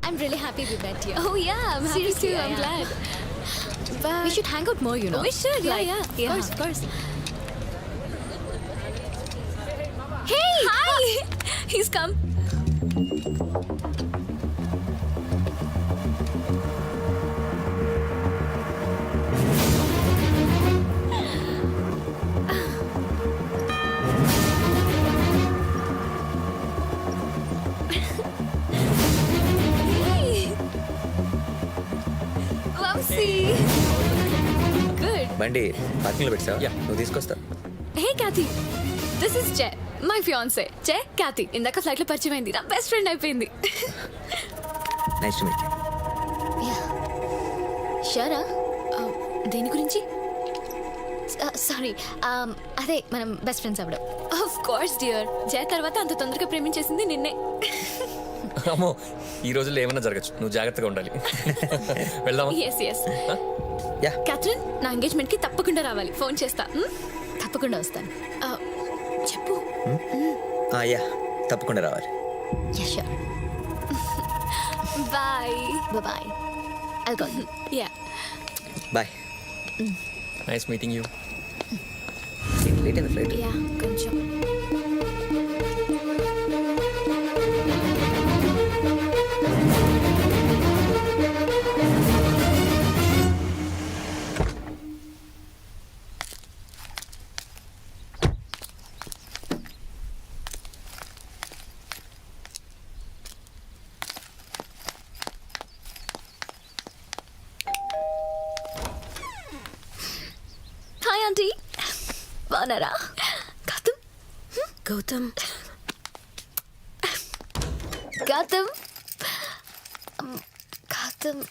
I'm really happy we met here. Oh yeah, I'm happy Seriously, too. I'm yeah. glad. But We should hang out more, you know. We should. Yeah, Like, yeah. Of course. Hey! Hi. He's come. Hey. Vamsi. Good. బండి పార్కింగ్లో పెట్టావా? నువ్వు తీసుకొస్తా. Hey Kathy, this is Jay, my fiance. Jay, Kathy. ఇందాక flight లో పరిచయం అయింది. నా best friend అయిపోయింది. Nice to meet. షరా దేని గురించి? సారీ అదే మనం బెస్ట్ ఫ్రెండ్స్ అవ్వడం. Of course dear. జయ తర్వాత అంత తొందరగా ప్రేమించేసింది నిన్నే. అమ్మో ఈ రోజుల్లో ఏమైనా జరగచ్చు, నువ్వు జాగ్రత్తగా ఉండాలి. వెళ్దామా? Yes yes. యా క్యాథరిన్, నా ఎంగేజ్మెంట్ కి తప్పకుండా రావాలి. ఫోన్ చేస్తా. తప్పకుండా వస్తాను. చెప్పు. యా తప్పకుండా రావాలి. Yeah sure. Bye. Bye. I'll call you. Yeah. Bye. Nice meeting you. Late అయింది ఫ్లైట్. యా కొంచెం. హాయ్ ఆంటీ, బాగున్నారా? Gautam Gautam. Gautam Gautam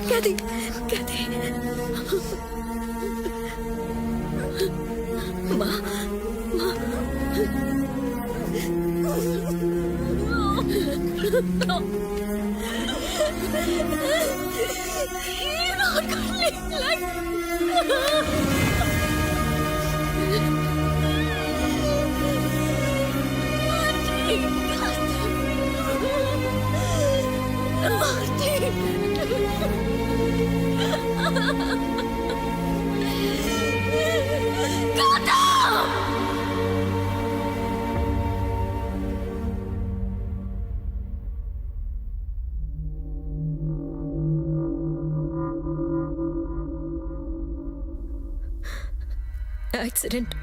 Kathy, Kathy. Accident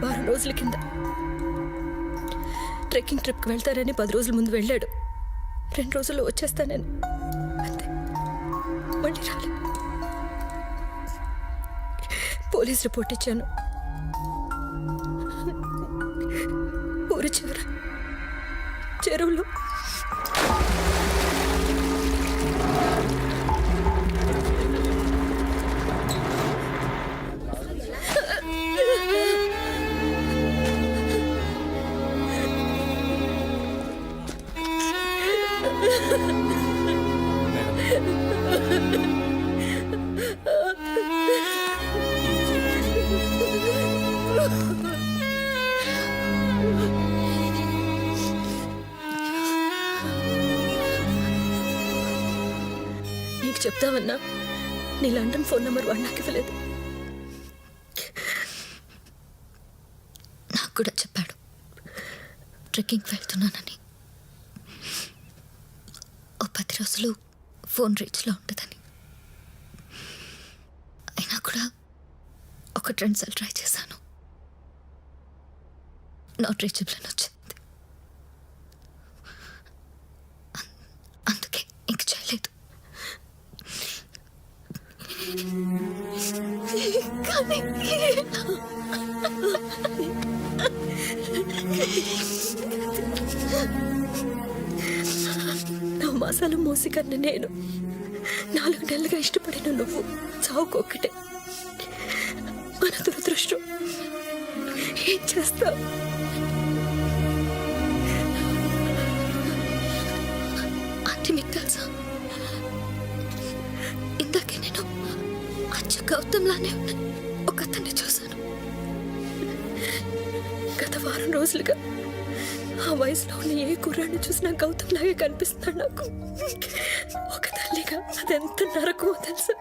వారం రోజుల కింద. ట్రెక్కింగ్ ట్రిప్కి వెళ్తారని 10 రోజుల ముందు వెళ్ళాడు. 2 రోజుల్లో వచ్చేస్తానని అంతే, మళ్ళీ రాలేదు. పోలీస్ రిపోర్ట్ ఇచ్చాను. ఊరి చివర చెరువులో నీకు చెప్తామన్నా నీ లండన్ ఫోన్ నెంబర్ వాడు నాకు ఇవ్వలేదు. నాకు కూడా చెప్పాడు ట్రెక్కింగ్కి వెళ్తున్నానని. ఓ 10 రోజులు ఫోన్ రీచ్లో ఉంటుందని. అయినా కూడా ఒక 2 సార్లు ట్రై చేశాను. నాట్ రీచబుల్ అని వచ్చింది. అందుకే ఇంక చేయలేదు. కానీ నా మాసాలు మోసి కన్న నేను 4 నెలలుగా ఇష్టపడిన నువ్వు చావుకొక్కటే. మన దురదృష్టం. ఏం చేస్తావు? అంటే మీకు తెలుసా, ఇందాకే నేను అచ్చు గౌతంలానే ఉన్న ఒక అతన్ని చూశాను. గత వారం రోజులుగా ఆ వయసులో ఉన్న ఏ కుర్రాన్ని చూసినా గౌతమ్ లాగే కనిపిస్తున్నాడు నాకు. ఒక తల్లిగా అదెంత నరకమో తెలుసా.